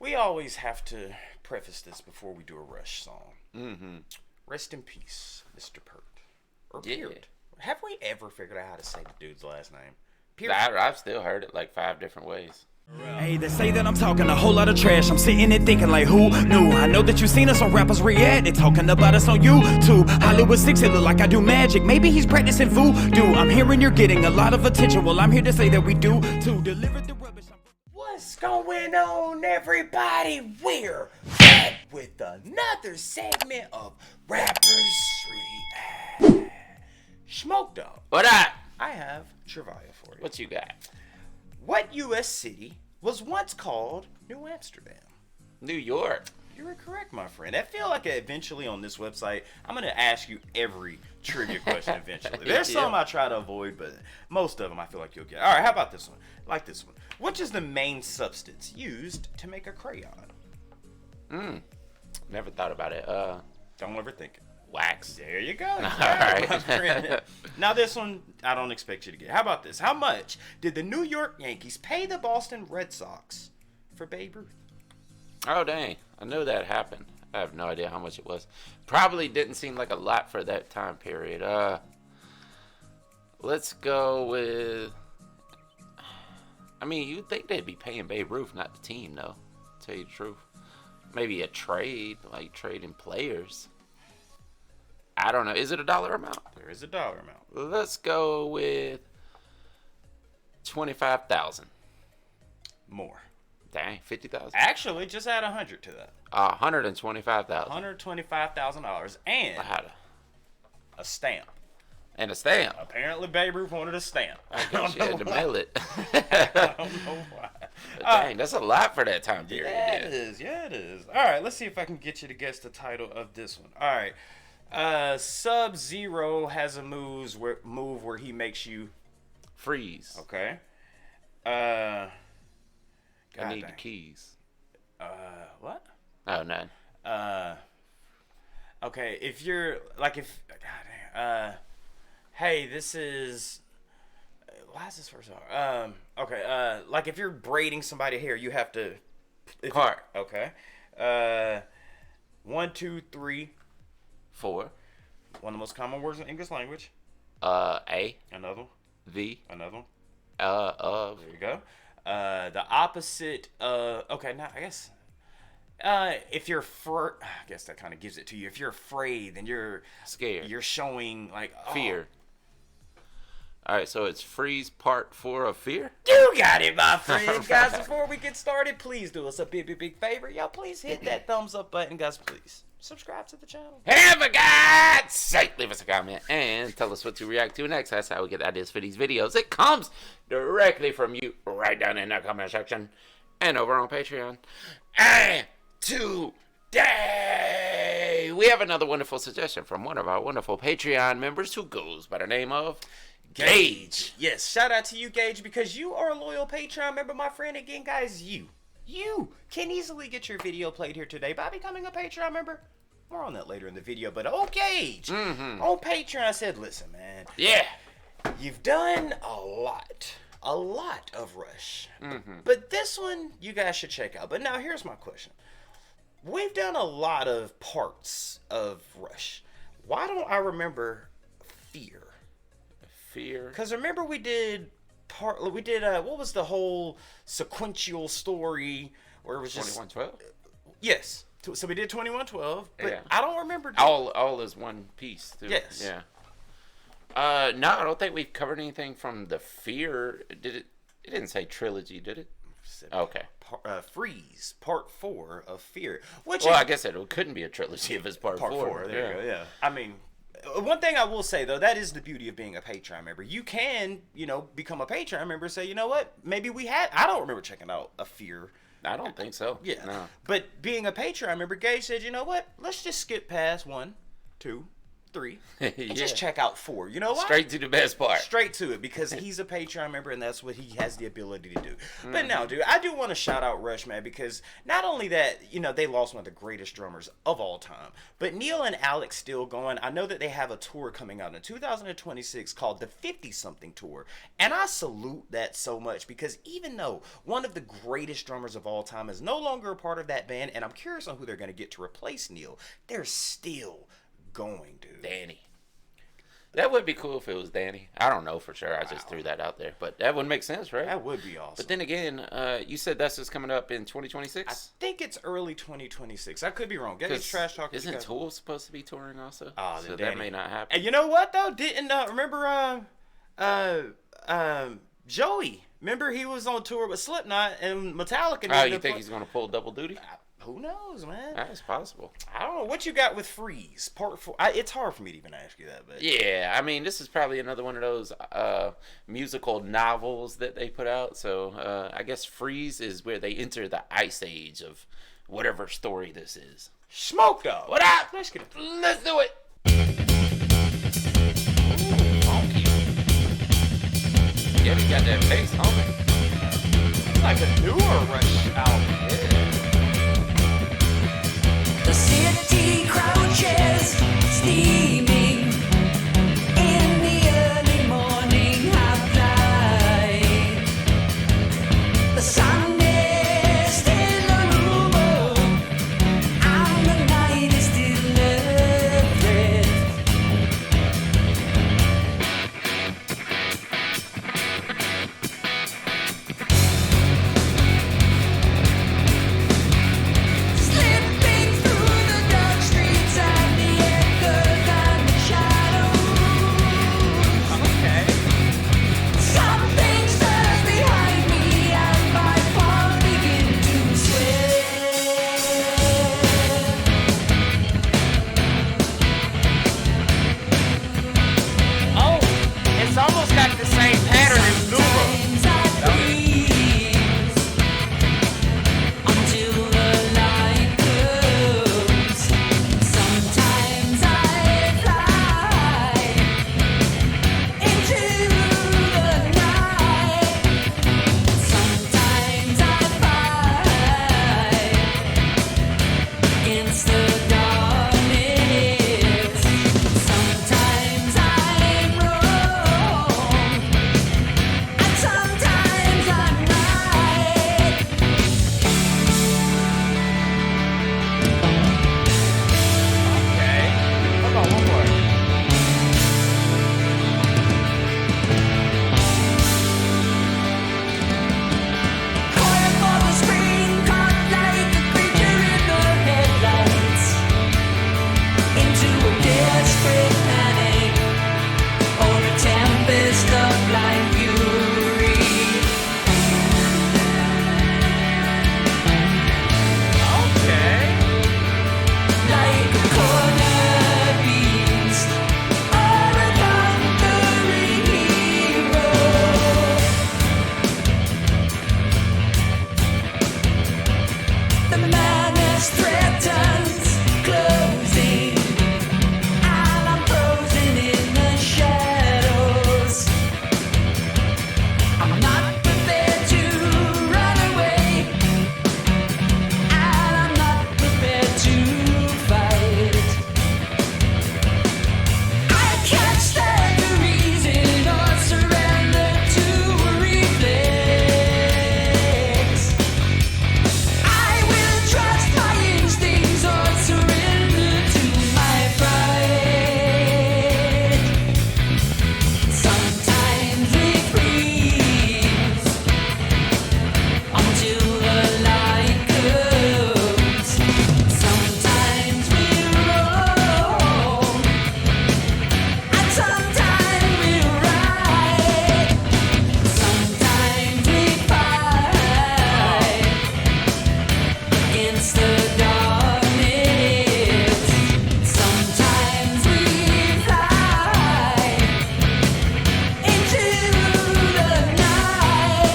We always have to preface this before we do a Rush song. Mm-hmm. Rest in peace, Mr. Pert. Or Yeah. Peart. Have we ever figured out how to say the dude's last name? Peart. I've still heard it like 5 different ways. Hey, they say that I'm talking a whole lot of trash. I'm sitting there thinking like, who knew? I know that you seen us on rappers react. They talking about us on YouTube. Hollywood 6, it look like I do magic. Maybe he's practicing voodoo. I'm hearing you're getting a lot of attention. Well, I'm here to say that we do to deliver the rubbish. What's going on, everybody? We're back with another segment of Rappers React. Smoke Dog. What up? I have trivia for you. What you got? What U.S. city was once called New Amsterdam? New York. You were correct, my friend. I feel like eventually on this website, I'm going to ask you every trivia question eventually. There's some I try to avoid, but most of them I feel like you'll get. All right, how about this one? Like this one. Which is the main substance used to make a crayon? Never thought about it. Don't overthink it. Wax. There you go. All right. My friend. Now this one, I don't expect you to get. How about this? How much did the New York Yankees pay the Boston Red Sox for Babe Ruth? Oh, dang. I knew that happened. I have no idea how much it was. Probably didn't seem like a lot for that time period. Let's go with... I mean, you'd think they'd be paying Babe Ruth, not the team, though. To tell you the truth. Maybe a trade, like trading players. I don't know. Is it a dollar amount? There is a dollar amount. Let's go with 25,000. More. Dang, 50,000. Actually, just add 100 to that. 125,000. $125,000 and I had a stamp. and a stamp. Apparently, Babe Ruth wanted a stamp. I guess you had to mail it. I don't know why. Dang, that's a lot for that time period. Yeah, it is. Yeah, it is. All right, let's see if I can get you to guess the title of this one. All right. Sub-Zero has a move where he makes you Freeze. okay. I need dang. the keys. What? Oh, none. Okay, if you're like if God damn, hey, this is why is this first song? Okay, like if you're braiding somebody's hair, you have to Cart. Okay. 1, 2, 3. 4. One of the most common words in the English language. A. Another one. V. Another one. Of. There you go. The opposite. Okay, now I guess. If you're I guess that kind of gives it to you. If you're afraid, then you're Scared. You're showing like Fear. All right, so it's Freeze Part 4 of Fear? You got it, my friend. Guys, before we get started, please do us a big favor. Y'all, please hit that thumbs up button. Guys, please subscribe to the channel. And for God's sake, leave us a comment and tell us what to react to next. That's how we get ideas for these videos. It comes directly from you right down in the comment section and over on Patreon. And today, we have another wonderful suggestion from one of our wonderful Patreon members who goes by the name of Gage. Yes, shout out to you, Gage, because you are a loyal Patreon member, my friend. Again, guys, you can easily get your video played here today by becoming a Patreon member. More on that later in the video, but Gage on Patreon said, listen, man. Yeah. You've done a lot of Rush, but this one you guys should check out. But now here's my question. We've done a lot of parts of Rush. Why don't I remember Fear? Fear. Because remember we did what was the whole sequential story where it was just 2112? Yes. So we did 2112, but Yeah. I don't remember All is one piece too. Yes. Yeah. No, I don't think we've covered anything from the Fear. Did it? It didn't say trilogy, did it? Okay. Freeze Part 4 of Fear. I guess it couldn't be a trilogy if it's part 4. There you go. Yeah. I mean, one thing I will say though, that is the beauty of being a Patreon member. You can, become a Patreon member and say, you know what? Maybe I don't remember checking out a Fear. I don't think so. Yeah. No. But being a Patreon member, Gage said, you know what? Let's just skip past 1, 2, 3 Yeah. and just check out 4. You know what? Straight to the best part. Straight to it, because he's a Patreon member and that's what he has the ability to do. But no, dude, I do want to shout out Rush, man, because not only that, you know, they lost one of the greatest drummers of all time, but Neil and Alex still going. I know that they have a tour coming out in 2026 called the 50-something tour, and I salute that so much, because even though one of the greatest drummers of all time is no longer a part of that band, and I'm curious on who they're going to get to replace Neil, they're still going, dude. Danny. That would be cool if it was Danny. I don't know for sure. I just threw that out there. But that would make sense, right? That would be awesome. But then again, you said that's just coming up in 2026? I think it's early 2026. I could be wrong. Get these trash talkers. Isn't Tool supposed to be touring also? Oh, so Danny. that may not happen. And you know what, though? Didn't, remember, Joey? Remember he was on tour with Slipknot and Metallica. Oh, you think he's going to pull double duty? Who knows, man? That's possible. I don't know. What you got with Freeze? Part 4. It's hard for me to even ask you that. But Yeah, I mean, this is probably another one of those musical novels that they put out. So I guess Freeze is where they enter the ice age of whatever story this is. Smoke Dog. What up? Let's get it. Let's do it. Yeah, we got that bass, homie. It's like a newer Rush album. Yeah. The city crouches, steaming in the early morning half light. The sun is still a rumor, and the night is still a threat. Slipping through the dark streets and the echoes and the shadows. Okay. Something stirs behind me and my palms begin to sweat. Oh, it's almost got the same pattern as Sometimes I freeze until the light comes. Sometimes I fly into the night. Sometimes I fight against the darkness. Sometimes I'm wrong, and sometimes I'm right. Okay. Hold on, one more. Caught for the screen, caught like the creature in the headlights, into a desperate panic or a tempest of blind fury. Okay. Like a cornered beast or a conquering hero. The madness threatens closing, and I'm frozen in the shadows. I'm not prepared to run away, and I'm not prepared to fight. I can't stand the reason or surrender to a reflex. I will trust my instincts or surrender to my pride. Sometimes we freeze until the light comes. Sometimes we roam, and sometimes we ride. Sometimes we fight against the darkness. Sometimes we fly into the night.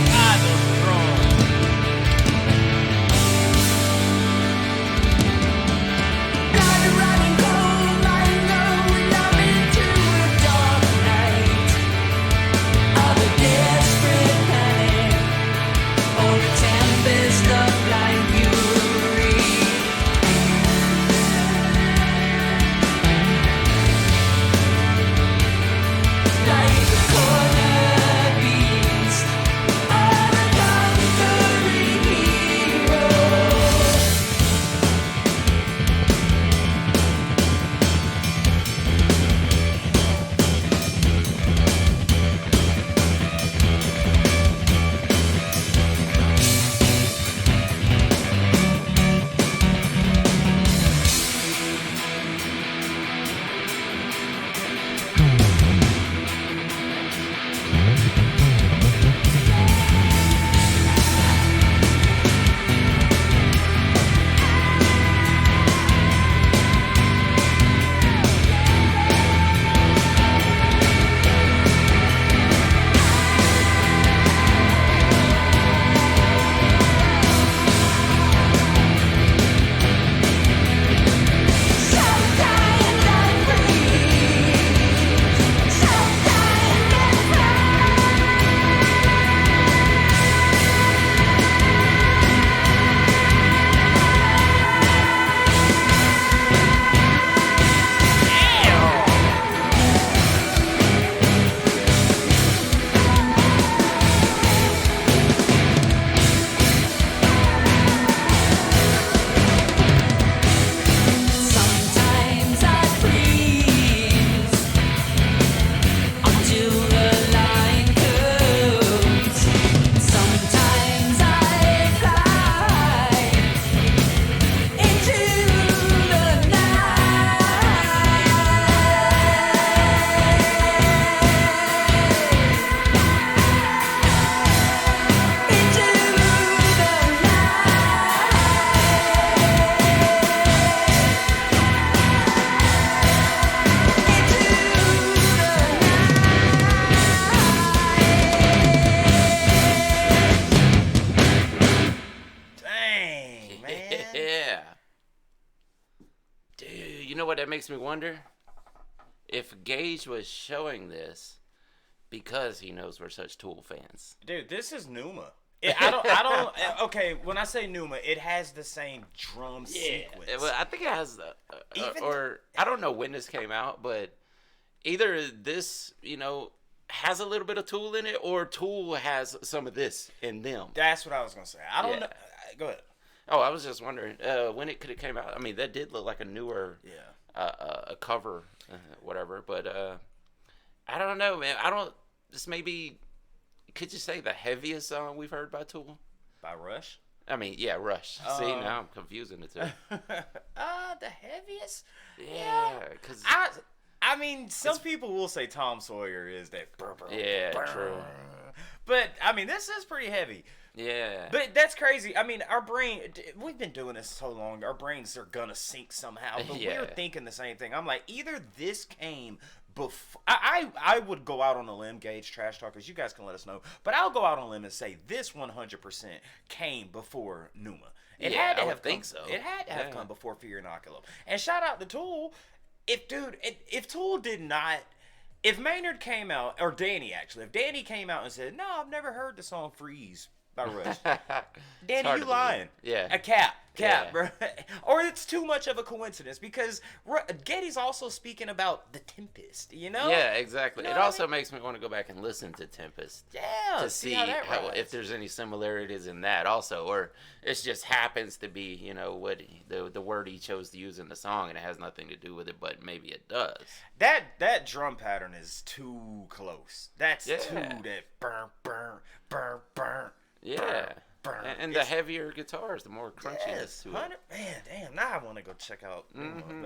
God, those that makes me wonder if Gage was showing this because he knows we're such Tool fans. Dude, this is Numa. I don't. Okay, when I say Numa, it has the same drum sequence. Well, I think it has, or I don't know when this came out, but either this, has a little bit of Tool in it, or Tool has some of this in them. That's what I was gonna say. I don't know. Go ahead. Oh, I was just wondering when it could have came out. I mean, that did look like a newer, a cover, whatever. But I don't know, man. This may be. Could you say the heaviest song we've heard by Tool? By Rush? I mean, yeah, Rush. See, now I'm confusing the two. The heaviest? Yeah, because I mean, some people will say Tom Sawyer is that. Yeah, true. But I mean, this is pretty heavy. Yeah. But that's crazy. I mean, our brain, we've been doing this so long, our brains are gonna sync somehow. But we're thinking the same thing. I'm like, either this came before. I would go out on a limb, Gage, Trash Talkers. You guys can let us know. But I'll go out on a limb and say this 100% came before Numa. It had to have come. So. It had to have come before Fear Inoculum. And shout out to Tool. If Tool did not. If Maynard came out, or Danny actually, if Danny came out and said, "No, I've never heard the song Freeze by Rush," Danny, you lying? Yeah, a cap, bro. Or it's too much of a coincidence because Getty's also speaking about the Tempest. Yeah, exactly. It also makes me want to go back and listen to Tempest. Yeah, to see how if there's any similarities in that also, or it just happens to be what the word he chose to use in the song, and it has nothing to do with it, but maybe it does. That drum pattern is too close. That's too that burn, burn, burn, burn. Yeah. Burn. And the heavier guitars, the more crunchiness to it. Man, damn, now I want to go check out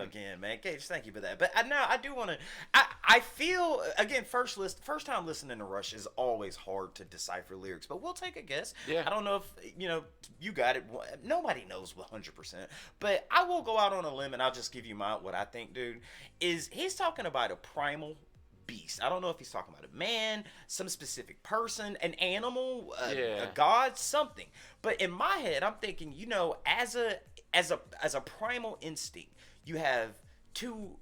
again, man. Gage, thank you for that. But now I do want to, I feel, again, first time listening to Rush is always hard to decipher lyrics, but we'll take a guess. Yeah. I don't know if, you got it. Nobody knows 100%, but I will go out on a limb and I'll just give you what I think, dude, is he's talking about a primal beast. I don't know if he's talking about a man, some specific person, an animal, a god, something. But in my head, I'm thinking, as a primal instinct, you have two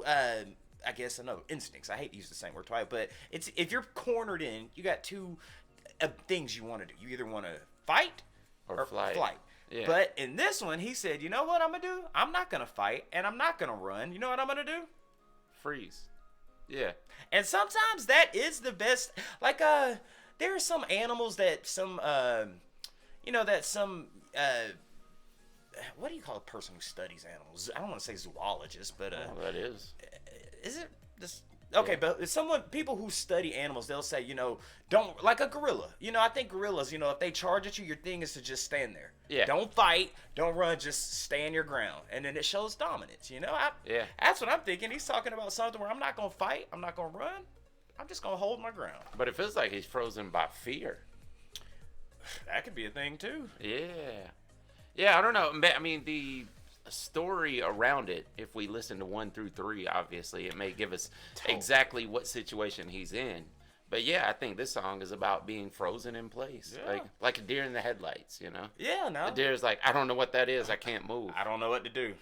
I guess instincts. I hate to use the same word twice, but it's if you're cornered in, you got two things you want to do. You either want to fight or flight. Yeah. But in this one, he said, you know what I'm gonna do? I'm not gonna fight and I'm not gonna run. You know what I'm gonna do? Freeze. Yeah. And sometimes that is the best. Like, there are some animals that what do you call a person who studies animals? I don't want to say zoologist, but that is it this? Okay, but people who study animals, they'll say, don't, like a gorilla. I think gorillas, if they charge at you, your thing is to just stand there. Yeah. Don't fight, don't run, just stand your ground. And then it shows dominance, That's what I'm thinking. He's talking about something where I'm not going to fight, I'm not going to run, I'm just going to hold my ground. But it feels like he's frozen by fear. That could be a thing, too. Yeah. Yeah, I don't know. I mean, the story around it, if we listen to 1 through 3, obviously it may give us exactly what situation he's in. But yeah, I think this song is about being frozen in place, like a deer in the headlights. Yeah, no, the deer's like, I don't know what that is, I can't move, I don't know what to do,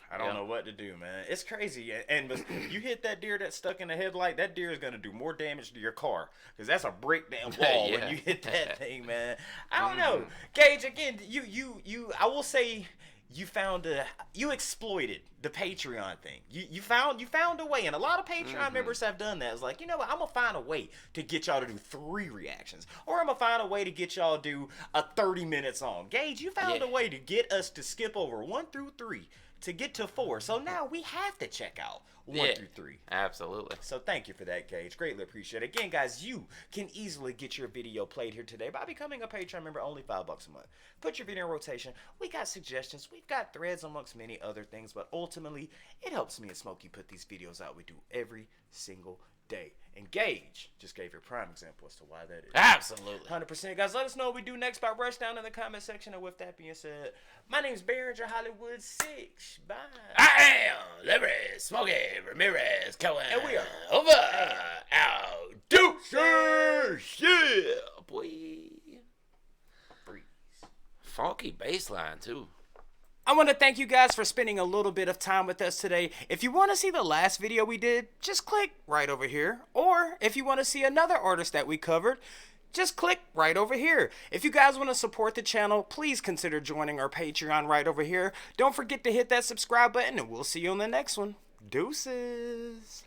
man. It's crazy. And you hit that deer that's stuck in the headlight, that deer is gonna do more damage to your car because that's a breakdown wall when you hit that thing, man. I don't know, Gage. Again, you I will say, you exploited the Patreon thing. You found a way, and a lot of Patreon members have done that. It's like, you know what, I'm gonna find a way to get y'all to do 3 reactions, or I'm gonna find a way to get y'all to do a 30-minute song. Gage, you found a way to get us to skip over 1 through 3 to get to 4. So now we have to check out 1 through 3. Absolutely. So thank you for that, Gage. Greatly appreciate it. Again, guys, you can easily get your video played here today by becoming a Patreon member, only $5 a month. Put your video in rotation. We got suggestions. We've got threads amongst many other things, but ultimately, it helps me and Smokey put these videos out. We do every single day. And Gage just gave you a prime example as to why that is. Absolutely. 100%. Guys, let us know what we do next by Rush down in the comment section. And with that being said, my name's Behringer Hollywood 6. Bye. I am Liberty Smokey Ramirez Cohen. And we are over. Out. Deuces. Yeah, boy. Freeze. Funky bass line, too. I want to thank you guys for spending a little bit of time with us today. If you want to see the last video we did, just click right over here. Or if you want to see another artist that we covered, just click right over here. If you guys want to support the channel, please consider joining our Patreon right over here. Don't forget to hit that subscribe button, and we'll see you on the next one. Deuces.